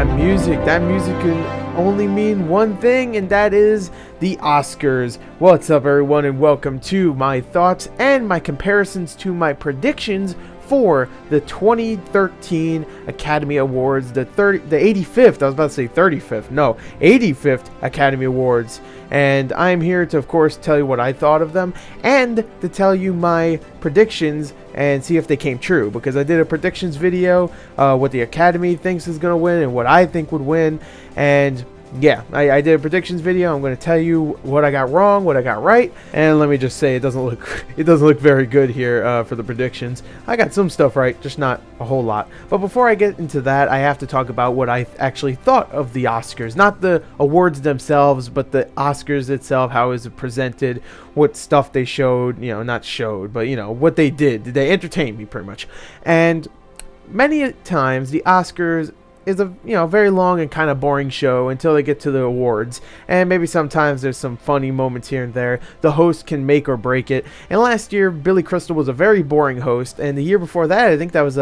that music. That music can only mean one thing, and that is the Oscars. What's up, everyone, and welcome to my thoughts and my comparisons to my predictions for the 2013 Academy Awards, the 85th, I was about to say 35th, no, 85th Academy Awards. And I'm here to, of course, tell you what I thought of them and to tell you my predictions and see if they came true, because I did a predictions video, what the Academy thinks is going to win and what I think would win. And yeah, I did a predictions video. I'm going to tell you what I got wrong, what I got right, and let me just say it doesn't look very good here for the predictions. I got some stuff right, just not a whole lot. But before I get into that, I have to talk about what I actually thought of the Oscars, not the awards themselves, but the Oscars itself, how it was presented, what stuff they showed, not showed, but what they did. They entertained me pretty much. And many times the Oscars is a very long and kind of boring show until they get to the awards, and maybe sometimes there's some funny moments here and there. The host can make or break it, and last year Billy Crystal was a very boring host, and the year before that I think that was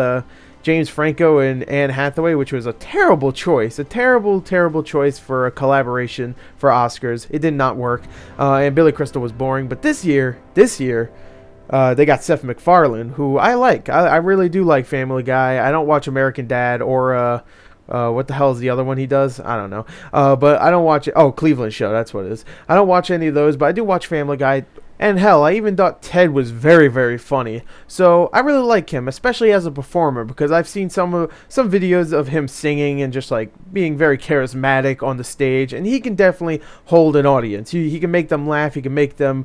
James Franco and Anne Hathaway, which was a terrible choice, a terrible choice for a collaboration for Oscars. It did not work, and Billy Crystal was boring. But this year they got Seth MacFarlane, who I like. I really do like Family Guy. I don't watch American Dad or what the hell is the other one he does? I don't know. But I don't watch it. Oh, Cleveland Show. That's what it is. I don't watch any of those, but I do watch Family Guy. And hell, I even thought Ted was very, very funny. So I really like him, especially as a performer, because I've seen some videos of him singing and just like being very charismatic on the stage, and he can definitely hold an audience. He can make them laugh. He can make them,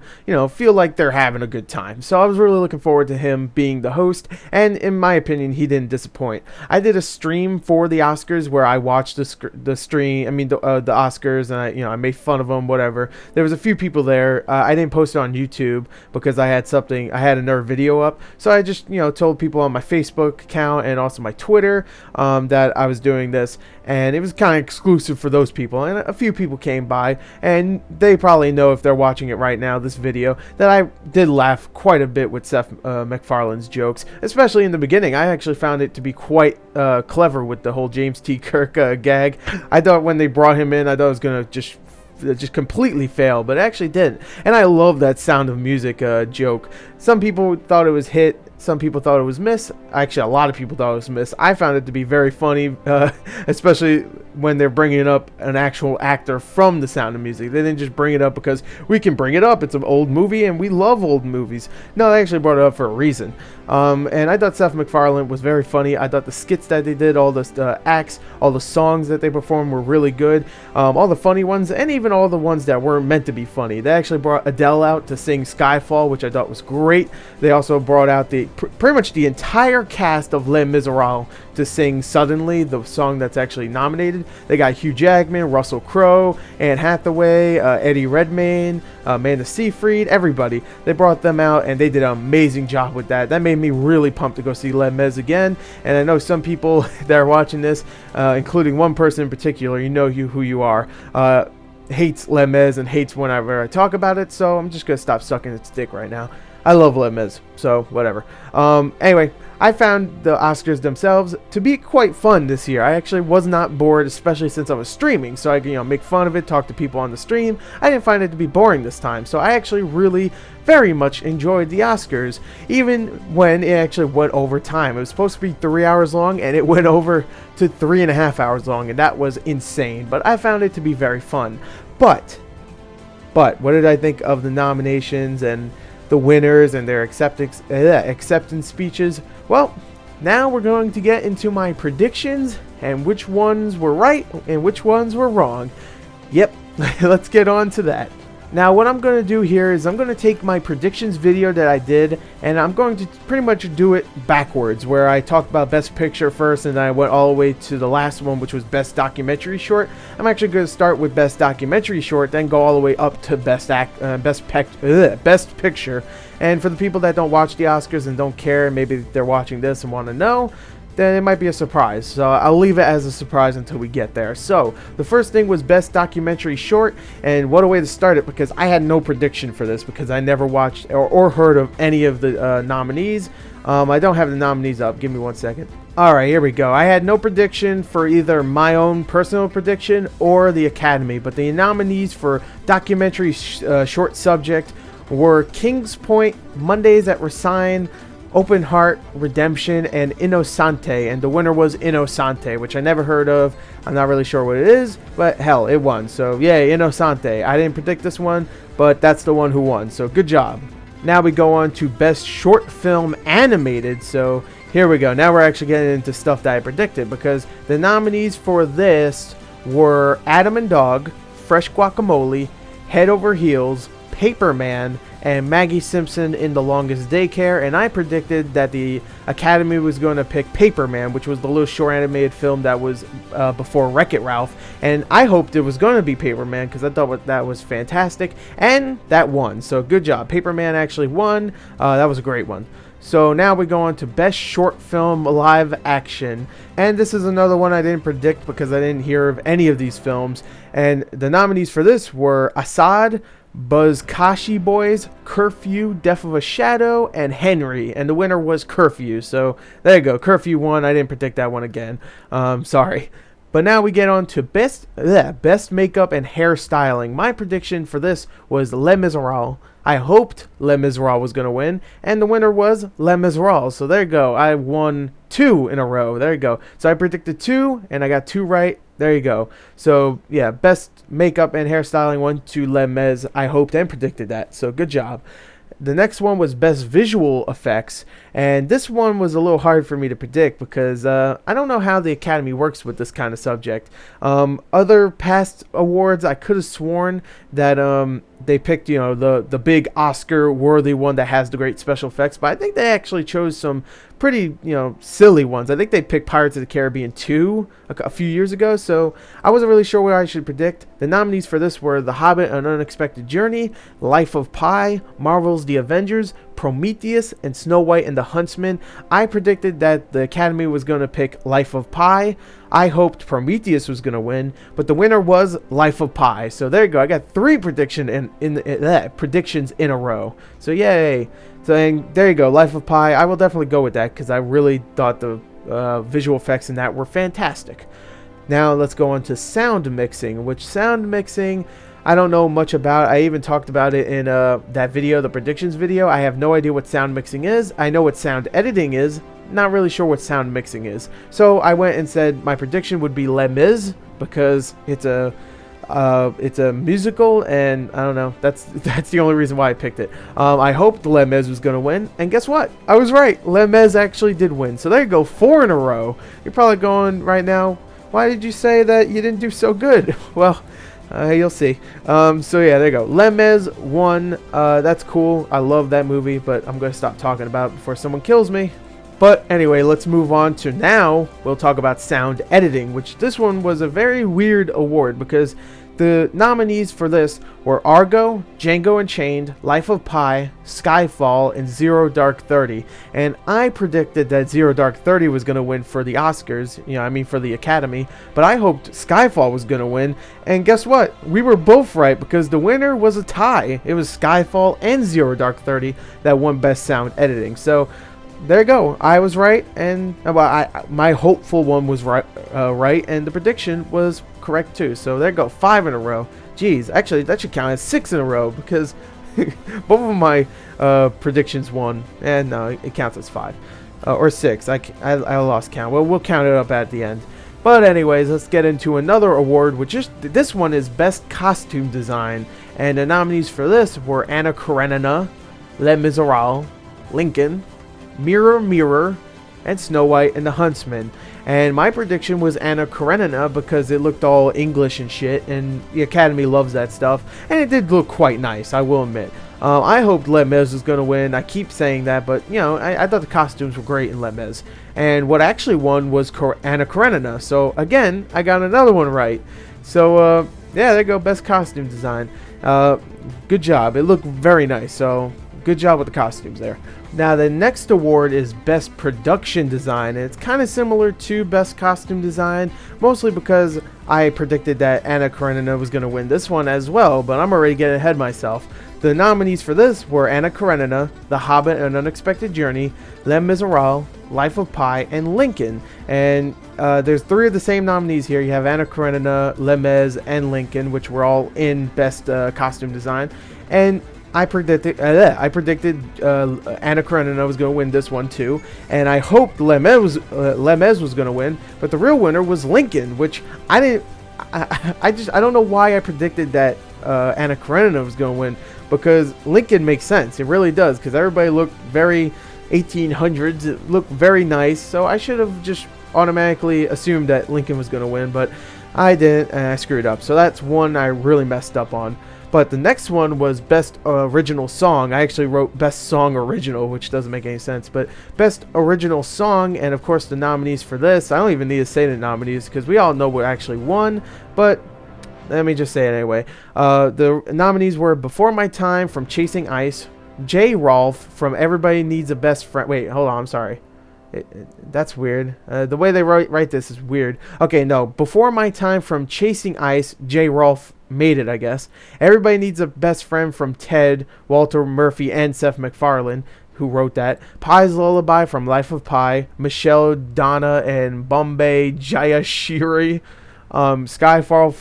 feel like they're having a good time. So I was really looking forward to him being the host, and in my opinion, he didn't disappoint. I did a stream for the Oscars where I watched the Oscars, and I made fun of them, whatever. There was a few people there. I didn't post it on YouTube because I had another video up, so I just told people on my Facebook account and also my Twitter that I was doing this, and it was kind of exclusive for those people, and a few people came by, and they probably know, if they're watching it right now, this video, that I did laugh quite a bit with Seth MacFarlane's jokes, especially in the beginning. I actually found it to be quite clever with the whole James T. Kirk gag. I thought when they brought him in, I thought it was gonna just completely fail, but it actually didn't. And I love that Sound of Music joke. Some people thought it was hit, some people thought it was miss. Actually, a lot of people thought it was miss. I found it to be very funny, especially when they're bringing up an actual actor from The Sound of Music. They didn't just bring it up because we can bring it up. It's an old movie and we love old movies. No, they actually brought it up for a reason. And I thought Seth MacFarlane was very funny. I thought the skits that they did, all the acts, all the songs that they performed were really good. All the funny ones, and even all the ones that weren't meant to be funny. They actually brought Adele out to sing Skyfall, which I thought was great. They also brought out pretty much the entire cast of Les Miserables to sing Suddenly, the song that's actually nominated. They got Hugh Jackman, Russell Crowe, Anne Hathaway, Eddie Redmayne, Amanda Seyfried, everybody. They brought them out, and they did an amazing job with that. That made me really pumped to go see Les Mis again. And I know some people that are watching this, including one person in particular, who you are, hates Les Mis and hates whenever I talk about it. So I'm just gonna stop sucking its dick right now. I love Les Mis, so whatever. Anyway, I found the Oscars themselves to be quite fun this year. I actually was not bored, especially since I was streaming, so I could make fun of it, talk to people on the stream. I didn't find it to be boring this time, so I actually really very much enjoyed the Oscars, even when it actually went over time. It was supposed to be 3 hours long, and it went over to 3.5 hours long, and that was insane. But I found it to be very fun. But what did I think of the nominations and the winners and their acceptance speeches? Well, now we're going to get into my predictions and which ones were right and which ones were wrong. Yep, let's get on to that. Now, what I'm going to do here is I'm going to take my predictions video that I did, and I'm going to pretty much do it backwards, where I talked about Best Picture first, and then I went all the way to the last one, which was Best Documentary Short. I'm actually going to start with Best Documentary Short, then go all the way up to Best Picture. And for the people that don't watch the Oscars and don't care, maybe they're watching this and want to know, then it might be a surprise. So I'll leave it as a surprise until we get there. So the first thing was best documentary short, and what a way to start it, because I had no prediction for this because I never watched or heard of any of the nominees. I don't have the nominees up. Give me 1 second. Alright, here we go. I had no prediction for either my own personal prediction or the Academy, but the nominees for documentary short subject were King's Point, Mondays at Resign, Open Heart, Redemption, and Innocente, and the winner was Innocente, which I never heard of. I'm not really sure what it is, but hell, it won. So yay, Innocente. I didn't predict this one, but that's the one who won, so good job. Now we go on to Best Short Film Animated. So here we go. Now we're actually getting into stuff that I predicted, because the nominees for this were Adam and Dog, Fresh Guacamole, Head Over Heels, Paperman, and Maggie Simpson in The Longest Daycare, and I predicted that the Academy was going to pick Paperman, which was the little short animated film that was before Wreck-It Ralph, and I hoped it was going to be Paperman because I thought that was fantastic, and that won, so good job. Paperman actually won. That was a great one. So now we go on to Best Short Film Live Action, and this is another one I didn't predict because I didn't hear of any of these films, and the nominees for this were Assad, Buzkashi Boys, Curfew, Death of a Shadow, and Henry, and the winner was Curfew. So there you go, Curfew won. I didn't predict that one again. Sorry. But now we get on to best makeup and hairstyling. My prediction for this was Les Miserables. I hoped Les Miserables was going to win, and the winner was Les Miserables. So there you go. I won 2 in a row. There you go. So I predicted 2, and I got 2 right. There you go. So yeah, best makeup and hairstyling went to Les Mis. I hoped and predicted that. So good job. The next one was best visual effects, and this one was a little hard for me to predict because I don't know how the Academy works with this kind of subject. Other past awards, I could have sworn that they picked, you know, the big Oscar worthy one that has the great special effects, but I think they actually chose some pretty, you know, silly ones. I think they picked Pirates of the Caribbean 2 a few years ago, so I wasn't really sure what I should predict. The nominees for this were The Hobbit: An Unexpected Journey, Life of Pi, Marvel's The Avengers, Prometheus, and Snow White and the Huntsman. I predicted that the Academy was going to pick Life of Pi. I hoped Prometheus was going to win, but the winner was Life of Pi. So there you go. I got 3 predictions in a row. So yay. So there you go, Life of Pi. I will definitely go with that because I really thought the visual effects in that were fantastic. Now let's go on to sound mixing, which sound mixing I don't know much about. I even talked about it in that video, the predictions video. I have no idea what sound mixing is. I know what sound editing is. Not really sure what sound mixing is. So I went and said my prediction would be Les Mis because it's a musical, and I don't know. That's the only reason why I picked it. I hoped Les Mis was gonna win, and guess what? I was right. Les Mis actually did win. So there you go, 4 in a row. You're probably going right now, why did you say that you didn't do so good? Well, you'll see. So yeah, there you go. Les Mis won. That's cool. I love that movie, but I'm gonna stop talking about it before someone kills me. But anyway, let's move on to now. We'll talk about sound editing, which this one was a very weird award because the nominees for this were Argo, Django Unchained, Life of Pi, Skyfall, and Zero Dark 30. And I predicted that Zero Dark 30 was going to win for the Oscars, for the Academy. But I hoped Skyfall was going to win. And guess what? We were both right because the winner was a tie. It was Skyfall and Zero Dark 30 that won Best Sound Editing. So there you go. I was right, and my hopeful one was right, and the prediction was correct too. So there you go, 5 in a row. Jeez, actually that should count as 6 in a row because both of my predictions won, and no, it counts as 5 or 6. I lost count. Well, we'll count it up at the end. But anyways, let's get into another award, which is this one is Best Costume Design, and the nominees for this were Anna Karenina, Les Miserables, Lincoln, Mirror Mirror, and Snow White and the Huntsman. And my prediction was Anna Karenina because it looked all English and shit, and the Academy loves that stuff, and it did look quite nice, I will admit. I hoped Les Mis was going to win. I keep saying that, but I thought the costumes were great in Les Mis. And what actually won was Anna Karenina. So again, I got another one right. So yeah, there you go, Best Costume Design. Good job. It looked very nice. So good job with the costumes there. Now the next award is Best Production Design, and it's kind of similar to Best Costume Design, mostly because I predicted that Anna Karenina was going to win this one as well, but I'm already getting ahead of myself. The nominees for this were Anna Karenina, The Hobbit: An Unexpected Journey, Les Miserables, Life of Pi, and Lincoln. And there's 3 of the same nominees here. You have Anna Karenina, Les Mis, and Lincoln, which were all in Best Costume Design. And I predicted Anna Karenina was going to win this one too, and I hoped Les Mis was going to win, but the real winner was Lincoln, which I didn't. I don't know why I predicted that Anna Karenina was going to win, because Lincoln makes sense. It really does, because everybody looked very 1800s. It looked very nice, so I should have just automatically assumed that Lincoln was going to win, but I didn't, and I screwed up. So that's one I really messed up on. But the next one was Best Original Song. I actually wrote Best Song Original, which doesn't make any sense. But Best Original Song, and of course the nominees for this, I don't even need to say the nominees because we all know what actually won. But let me just say it anyway. The nominees were Before My Time from Chasing Ice, J. Rolfe from Everybody Needs a Best Friend. Wait, hold on, I'm sorry. That's weird. The way they write this is weird. Okay, no. Before My Time from Chasing Ice, J. Rolfe made it, I guess. Everybody Needs a Best Friend from Ted, Walter Murphy, and Seth MacFarlane, who wrote that. Pi's Lullaby from Life of Pi, Michelle, Donna, and Bombay Jayashiri. Skyfall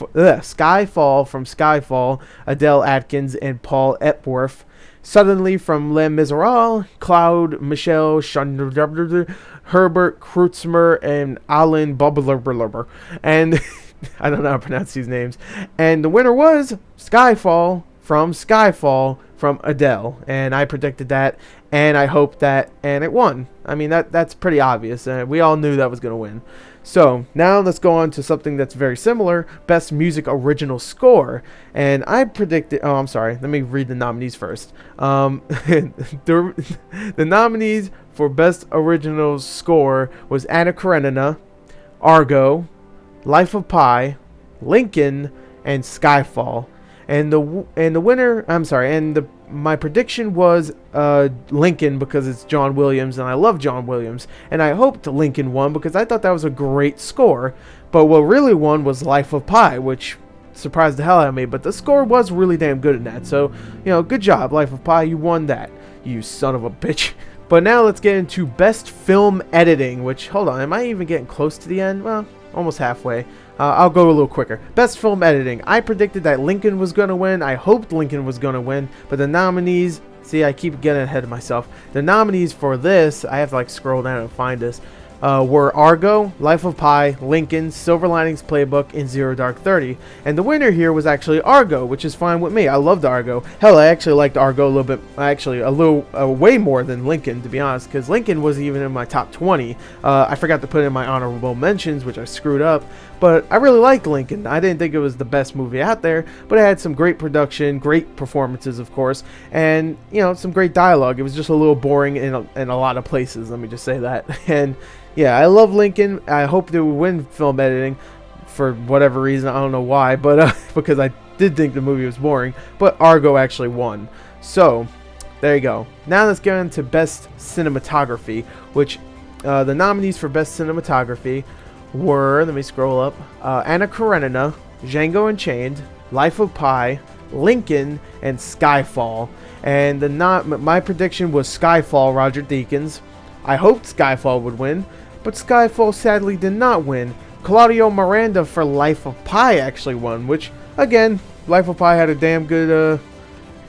from Skyfall, Adele Atkins and Paul Epworth. Suddenly from Les Miserables, Claude Michel, Herbert Kreutzmer, and Alan Bubbler. And I don't know how to pronounce these names. And the winner was Skyfall from Adele. And I predicted that, and I hoped that, and it won. I mean, that's pretty obvious. We all knew that was going to win. So now let's go on to something that's very similar, Best Music Original Score. And I predicted, oh, I'm sorry, let me read the nominees first. The nominees for Best Original Score was Anna Karenina, Argo, Life of Pi, Lincoln, and Skyfall. And the winner, my prediction was Lincoln, because it's John Williams, and I love John Williams. And I hoped Lincoln won because I thought that was a great score. But what really won was Life of Pi, which surprised the hell out of me. But the score was really damn good in that. So, good job, Life of Pi. You won that, you son of a bitch. But now let's get into Best Film Editing, which, hold on, am I even getting close to the end? Well, almost halfway. I'll go a little quicker. Best Film Editing. I predicted that Lincoln was going to win. I hoped Lincoln was going to win. But the nominees... See, I keep getting ahead of myself. The nominees for this... I have to scroll down and find this. Were Argo, Life of Pi, Lincoln, Silver Linings Playbook, and Zero Dark 30. And the winner here was actually Argo, which is fine with me. I loved Argo. Hell, I actually liked Argo a little bit, way more than Lincoln, to be honest, because Lincoln wasn't even in my top 20. I forgot to put in my honorable mentions, which I screwed up. But I really liked Lincoln. I didn't think it was the best movie out there, but it had some great production, great performances, of course, and, some great dialogue. It was just a little boring in a lot of places, let me just say that. And yeah, I love Lincoln. I hope they would win film editing for whatever reason. I don't know why, but because I did think the movie was boring. But Argo actually won. So, there you go. Now let's get into Best Cinematography, which the nominees for Best Cinematography were, let me scroll up, Anna Karenina, Django Unchained, Life of Pi, Lincoln, and Skyfall. And my prediction was Skyfall, Roger Deakins. I hoped Skyfall would win, but Skyfall sadly did not win. Claudio Miranda for Life of Pi actually won, which, again, Life of Pi had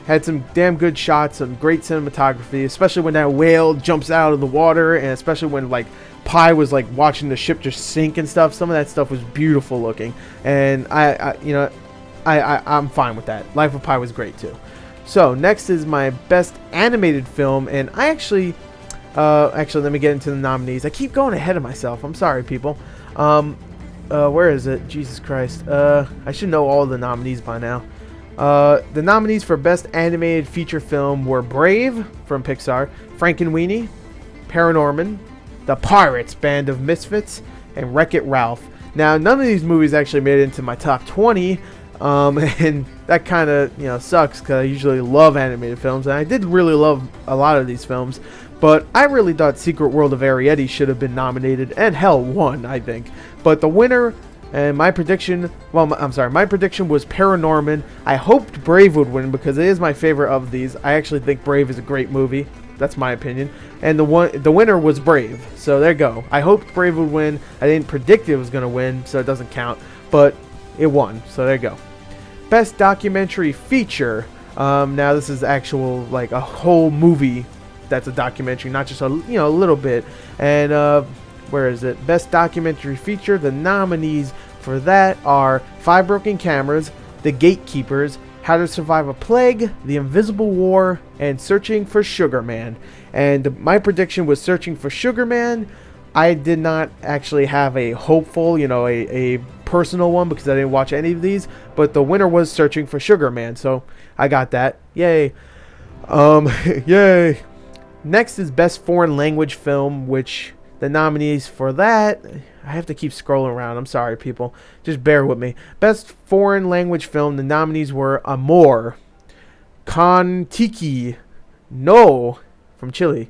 had some damn good shots, some great cinematography, especially when that whale jumps out of the water, and especially when Pi was watching the ship just sink and stuff. Some of that stuff was beautiful looking, and I'm fine with that. Life of Pi was great too. So next is my Best Animated Film, and I actually, let me get into the nominees. I keep going ahead of myself. I'm sorry, people. Where is it? Jesus Christ. I should know all the nominees by now. The nominees for Best Animated Feature Film were Brave from Pixar, Frankenweenie, Paranorman, The Pirates Band of Misfits, and Wreck-It Ralph. Now, none of these movies actually made it into my top 20, And that kind of, sucks because I usually love animated films, and I did really love a lot of these films. But I really thought Secret World of Arrietty should have been nominated, and hell, won, I think. But the winner, and my prediction, my prediction was Paranorman. I hoped Brave would win because it is my favorite of these. I actually think Brave is a great movie. That's my opinion. And the winner was Brave. So there you go. I hoped Brave would win. I didn't predict it was going to win, so it doesn't count. But it won. So there you go. Best documentary feature. Now this is actual, like, a whole movie that's a documentary, not just a little bit. And where is it? Best documentary feature. The nominees for that are Five Broken Cameras, The Gatekeepers, How to Survive a Plague, The Invisible War, and Searching for Sugar Man. And my prediction was Searching for Sugar Man. I did not actually have a hopeful, a personal one because I didn't watch any of these. But the winner was Searching for Sugar Man, so I got that. Yay. Yay. Next is Best Foreign Language Film, which the nominees for that, I have to keep scrolling around. I'm sorry, people. Just bear with me. Best Foreign Language Film, the nominees were Amor, Kon-Tiki, No from Chile,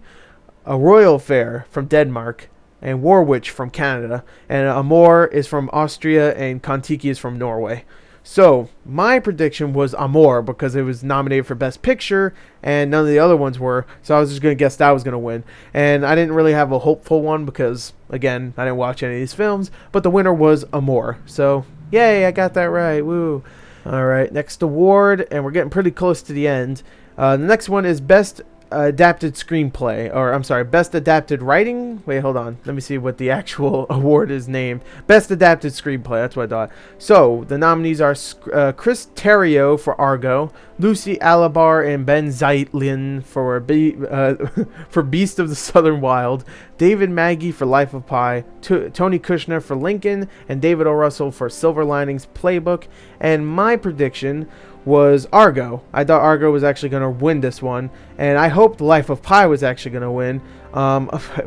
A Royal Fair from Denmark, and Warwitch from Canada. And Amor is from Austria, and Kon-Tiki is from Norway. So, my prediction was Amor because it was nominated for Best Picture, and none of the other ones were, so I was just going to guess that was going to win. And I didn't really have a hopeful one because, again, I didn't watch any of these films, but the winner was Amor. So, yay, I got that right, woo. Alright, next award, and we're getting pretty close to the end. The next one is Best Adapted Screenplay, or I'm sorry, Best Adapted Writing. Wait, hold on. Let me see what the actual award is named. Best Adapted Screenplay. That's what I thought. So the nominees are Chris Terrio for Argo, Lucy Alabar and Ben Zeitlin for for Beast of the Southern Wild, David Maggie for Life of Pi, Tony Kushner for Lincoln, and David O. Russell for Silver Linings Playbook. And my prediction was Argo. I thought Argo was actually going to win this one, and I hoped Life of Pi was actually going to win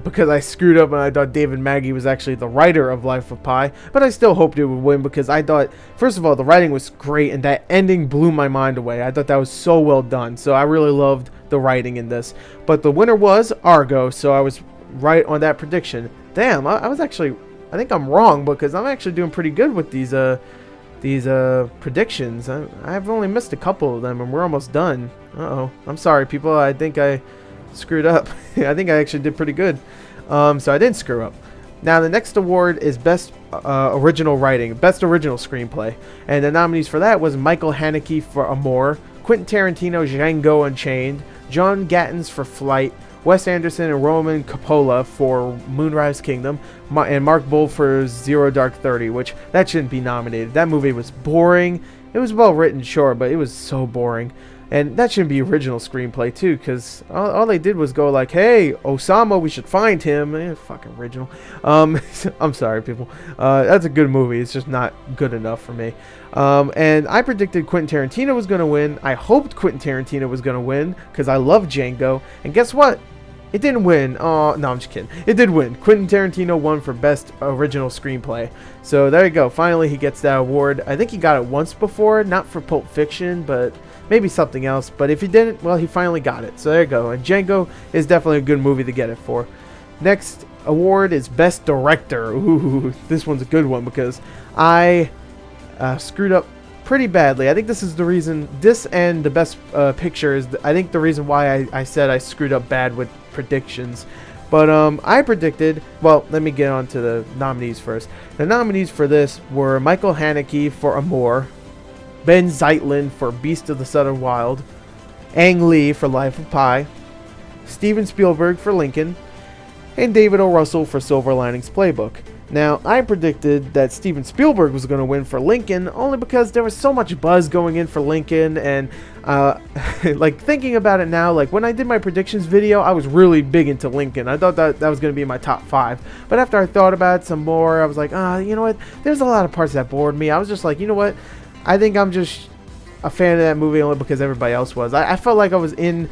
because I screwed up and I thought David Maggie was actually the writer of Life of Pi, but I still hoped it would win because I thought, first of all, the writing was great and that ending blew my mind away. I thought that was so well done, so I really loved the writing in this. But the winner was Argo, so I was right on that prediction. Damn, I think I'm wrong because I'm actually doing pretty good with these predictions. I've only missed a couple of them and we're almost done. I'm sorry, people. I think I screwed up. I think I actually did pretty good. So I didn't screw up. Now the next award is Best Original Writing, Best Original Screenplay, and the nominees for that was Michael Haneke for Amor, Quentin Tarantino Django Unchained, John Gattens for Flight, Wes Anderson and Roman Coppola for Moonrise Kingdom, and Mark Bull for Zero Dark 30, which that shouldn't be nominated. That movie was boring. It was well written, sure, but it was so boring. And that shouldn't be original screenplay, too, because all they did was go like, hey, Osama, we should find him. Fucking original. I'm sorry, people. That's a good movie. It's just not good enough for me. And I predicted Quentin Tarantino was going to win. I hoped Quentin Tarantino was going to win, because I love Django. And guess what? It didn't win. Oh, no, I'm just kidding. It did win. Quentin Tarantino won for Best Original Screenplay. So there you go. Finally, he gets that award. I think he got it once before. Not for Pulp Fiction, but maybe something else. But if he didn't, well, he finally got it. So there you go. And Django is definitely a good movie to get it for. Next award is Best Director. Ooh, this one's a good one because I screwed up pretty badly. I think this is the reason, this and the Best Picture is, I think, the reason why I said I screwed up bad with predictions. But I predicted, well, let me get on to the nominees first. The nominees for this were Michael Haneke for Amor, Ben Zeitlin for Beast of the Southern Wild, Ang Lee for Life of Pi, Steven Spielberg for Lincoln, and David O. Russell for Silver Linings Playbook. Now, I predicted that Steven Spielberg was going to win for Lincoln only because there was so much buzz going in for Lincoln, and like thinking about it now, like when I did my predictions video, I was really big into Lincoln. I thought that was going to be my top 5. But after I thought about it some more, I was like, you know what? There's a lot of parts that bored me. I was just like, you know what? I think I'm just a fan of that movie only because everybody else was. I felt like I was in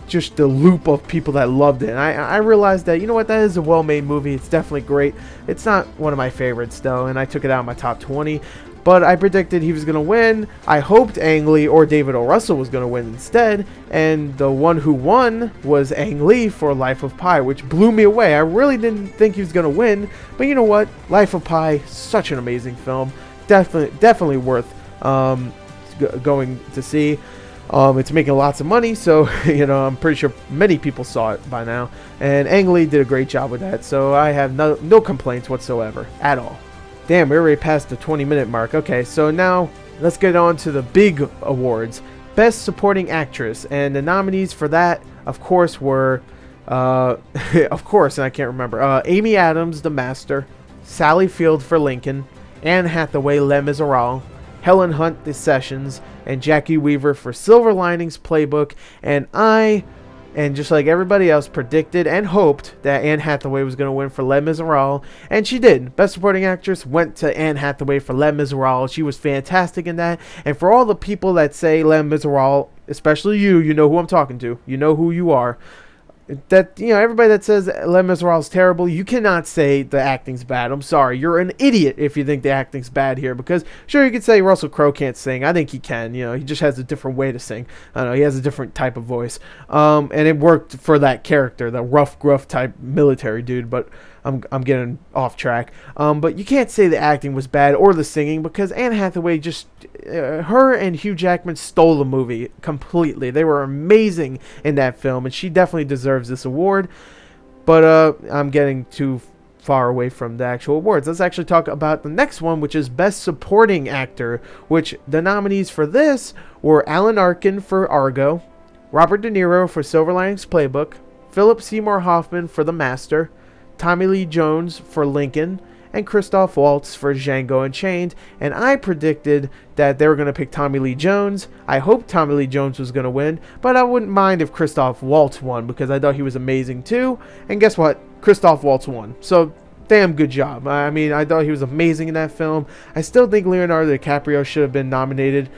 just the loop of people that loved it. And I realized that, you know what, that is a well-made movie. It's definitely great. It's not one of my favorites, though, and I took it out of my top 20. but I predicted he was going to win. I hoped Ang Lee or David O. Russell was going to win instead, and the one who won was Ang Lee for Life of Pi, which blew me away. I really didn't think he was going to win, but you know what? Life of Pi, such an amazing film. Definitely worth going to see. It's making lots of money, so I'm pretty sure many people saw it by now, and Ang Lee did a great job with that, so I have no complaints whatsoever at all. Damn, we're already past the 20-minute mark. Okay, so now let's get on to the big awards. Best Supporting Actress, and the nominees for that, of course, were of course, and I can't remember, Amy Adams, The Master, Sally Field for Lincoln, Anne Hathaway, Les Miserables, Helen Hunt, The Sessions, and Jackie Weaver for Silver Linings Playbook. And just like everybody else, predicted and hoped that Anne Hathaway was going to win for Les Miserables, and she did. Best Supporting Actress went to Anne Hathaway for Les Miserables. She was fantastic in that. And for all the people that say Les Miserables, especially you know who I'm talking to. You know who you are. That everybody that says Les Miserables is terrible, you cannot say the acting's bad. I'm sorry, you're an idiot if you think the acting's bad here, because sure, you could say Russell Crowe can't sing. I think he can. He just has a different way to sing. I don't know, he has a different type of voice, and it worked for that character, the rough, gruff type military dude. But I'm getting off track. But you can't say the acting was bad or the singing, because Anne Hathaway just her and Hugh Jackman stole the movie completely. They were amazing in that film, and she definitely deserves this award. But I'm getting too far away from the actual awards. Let's actually talk about the next one, which is Best Supporting Actor, which the nominees for this were Alan Arkin for Argo, Robert De Niro for Silver Linings Playbook, Philip Seymour Hoffman for The Master, Tommy Lee Jones for Lincoln, and Christoph Waltz for Django Unchained. And I predicted that they were going to pick Tommy Lee Jones. I hoped Tommy Lee Jones was going to win, but I wouldn't mind if Christoph Waltz won, because I thought he was amazing too. And guess what? Christoph Waltz won. So damn good job. I mean, I thought he was amazing in that film. I still think Leonardo DiCaprio should have been nominated,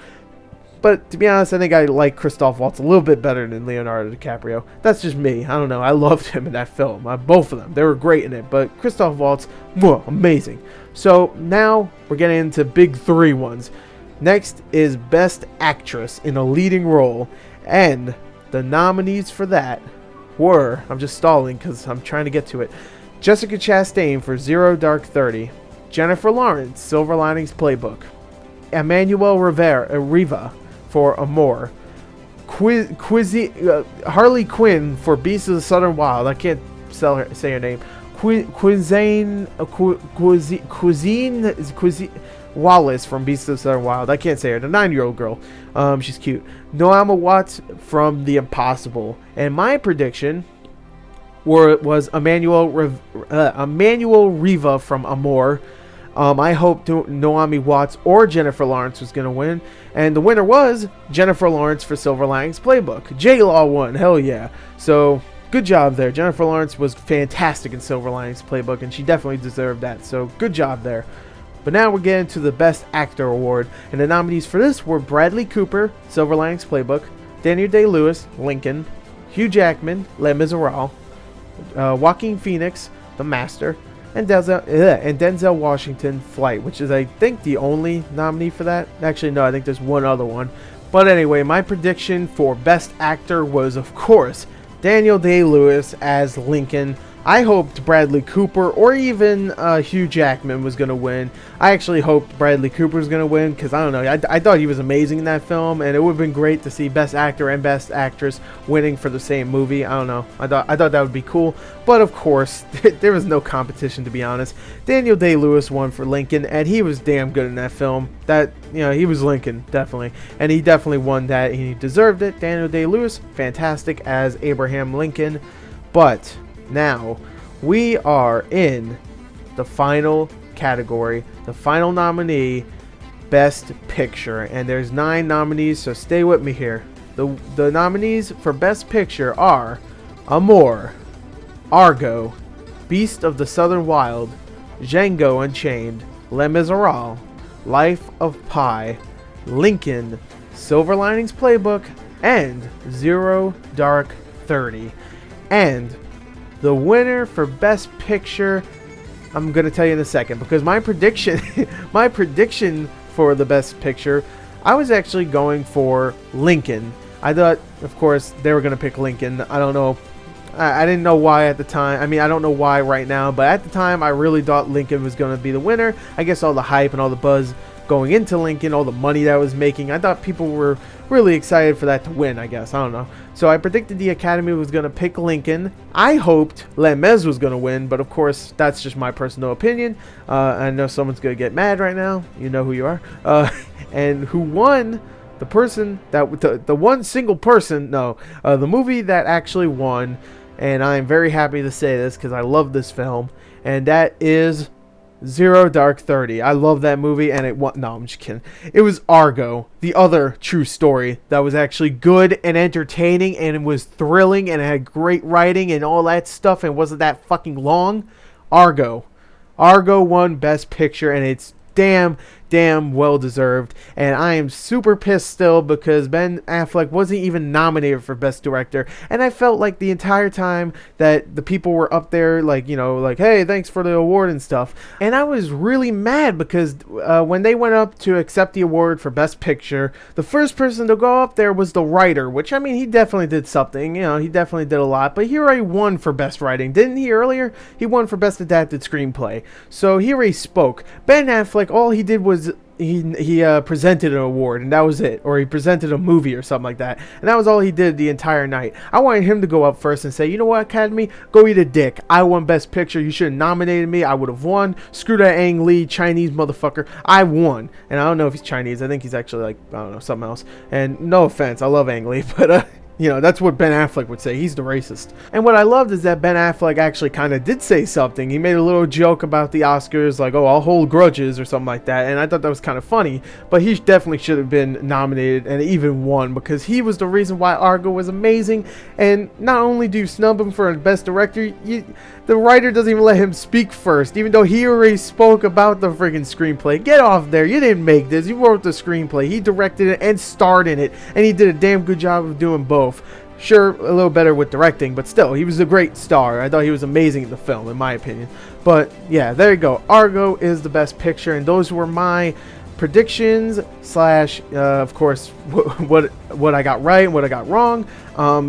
but to be honest, I think I like Christoph Waltz a little bit better than Leonardo DiCaprio. That's just me. I don't know. I loved him in that film. Both of them. They were great in it. But Christoph Waltz, amazing. So now we're getting into big three ones. Next is Best Actress in a Leading Role. And the nominees for that were, I'm just stalling because I'm trying to get to it, Jessica Chastain for Zero Dark 30, Jennifer Lawrence, Silver Linings Playbook, Emmanuel Riva for Amour, Harley Quinn for Beasts of the Southern Wild. I can't say her name. Cuisine Wallace from Beasts of the Southern Wild. I can't say her. The 9-year-old girl. She's cute. Naomi Watts from The Impossible. And my prediction was Emmanuel Riva from Amour. I hoped Naomi Watts or Jennifer Lawrence was going to win, and the winner was Jennifer Lawrence for Silver Linings Playbook. J-Law won, hell yeah. So, good job there. Jennifer Lawrence was fantastic in Silver Linings Playbook, and she definitely deserved that, so good job there. But now we're getting to the Best Actor Award, and the nominees for this were Bradley Cooper, Silver Linings Playbook, Daniel Day-Lewis, Lincoln, Hugh Jackman, Les Miserables, Joaquin Phoenix, The Master, and Denzel Washington, Flight, which is, I think, the only nominee for that. Actually, no, I think there's one other one. But anyway, my prediction for Best Actor was, of course, Daniel Day-Lewis as Lincoln. I hoped Bradley Cooper or even Hugh Jackman was going to win. I actually hoped Bradley Cooper was going to win because, I don't know, I thought he was amazing in that film, and it would have been great to see Best Actor and Best Actress winning for the same movie. I don't know. I thought that would be cool. But, of course, there was no competition, to be honest. Daniel Day-Lewis won for Lincoln, and he was damn good in that film. He was Lincoln, definitely. And he definitely won that, and he deserved it. Daniel Day-Lewis, fantastic as Abraham Lincoln. But now, we are in the final category, the final nominee, Best Picture. And there's 9 nominees, so stay with me here. The nominees for Best Picture are Amour, Argo, Beast of the Southern Wild, Django Unchained, Les Miserables, Life of Pi, Lincoln, Silver Linings Playbook, and Zero Dark 30. And the winner for Best Picture, I'm going to tell you in a second, because my prediction for the best picture, I was actually going for Lincoln. I thought, of course, they were going to pick Lincoln. I don't know. I didn't know why at the time. I mean, I don't know why right now, but at the time, I really thought Lincoln was going to be the winner. I guess all the hype and all the buzz going into Lincoln, all the money that was making, I thought people were really excited for that to win, I guess. I don't know. So I predicted the Academy was going to pick Lincoln. I hoped Les Mis was going to win, but of course, that's just my personal opinion. I know someone's going to get mad right now. You know who you are. And who won? The person that the one single person, the movie that actually won, and I am very happy to say this because I love this film, and that is Zero Dark 30. I love that movie, and it won. No, I'm just kidding. It was Argo, the other true story that was actually good and entertaining, and it was thrilling, and it had great writing and all that stuff, and wasn't that fucking long. Argo won Best Picture, and it's damn well deserved, and I am super pissed still because Ben Affleck wasn't even nominated for Best Director, and I felt like the entire time that the people were up there like, hey, thanks for the award and stuff, and I was really mad because when they went up to accept the award for Best Picture, the first person to go up there was the writer, which, I mean, he definitely did something, he definitely did a lot, but he already won for Best Writing, didn't he, earlier? He won for Best Adapted Screenplay, so he already spoke. Ben Affleck, all he did was he presented an award, and that was it, or he presented a movie or something like that, and that was all he did the entire night. I wanted him to go up first and say, you know what, Academy, go eat a dick. I won Best Picture. You should have nominated me. I would have won. Screw that Ang Lee Chinese motherfucker. I won. And I don't know if he's Chinese. I think he's actually like, I don't know, something else. And no offense, I love Ang Lee, but that's what Ben Affleck would say. He's the racist. And what I loved is that Ben Affleck actually kind of did say something. He made a little joke about the Oscars, like, oh, I'll hold grudges or something like that. And I thought that was kind of funny. But he definitely should have been nominated and even won because he was the reason why Argo was amazing. And not only do you snub him for Best Director, the writer doesn't even let him speak first, even though he already spoke about the freaking screenplay. Get off there. You didn't make this. You wrote the screenplay. He directed it and starred in it. And he did a damn good job of doing both. Sure, a little better with directing, but still, he was a great star. I thought he was amazing in the film, in my opinion. But yeah, there you go. Argo is the Best Picture, and those were my predictions slash, of course, what I got right and what I got wrong.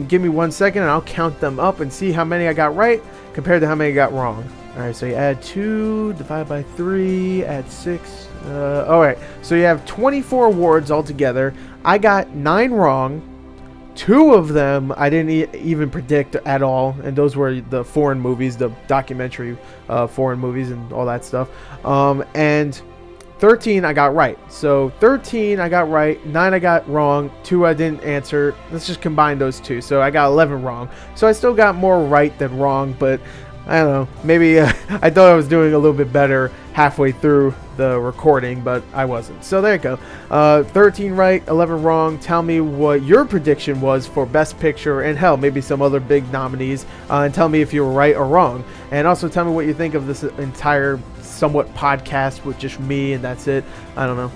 Give me 1 second, and I'll count them up and see how many I got right compared to how many I got wrong. All right, so you add 2, divide by 3, add 6. All right, so you have 24 awards altogether. I got 9 wrong. 2 of them I didn't even predict at all, and those were the foreign movies, the documentary foreign movies and all that stuff. And 13 I got right. So 13 I got right, 9 I got wrong, 2 I didn't answer. Let's just combine those 2. So I got 11 wrong. So I still got more right than wrong, but I don't know. Maybe I thought I was doing a little bit better halfway through the recording, but I wasn't. So there you go. 13 right, 11 wrong. Tell me what your prediction was for Best Picture, and hell, maybe some other big nominees, and tell me if you were right or wrong. And also tell me what you think of this entire somewhat podcast with just me, and that's it. I don't know.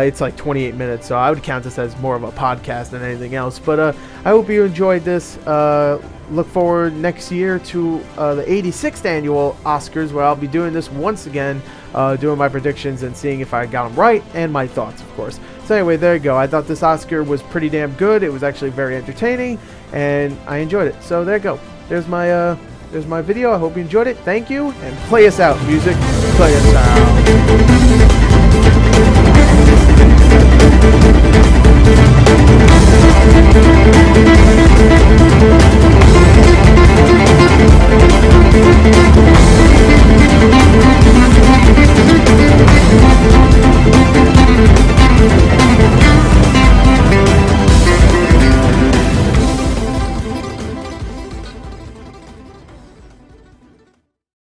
It's like 28 minutes, so I would count this as more of a podcast than anything else. But I hope you enjoyed this. Look forward next year to the 86th annual Oscars, where I'll be doing this once again, doing my predictions and seeing if I got them right, and my thoughts, of course. So anyway, there you go. I thought this Oscar was pretty damn good. It was actually very entertaining, and I enjoyed it. So there you go. There's my video. I hope you enjoyed it. Thank you, and play us out, music. Play us out.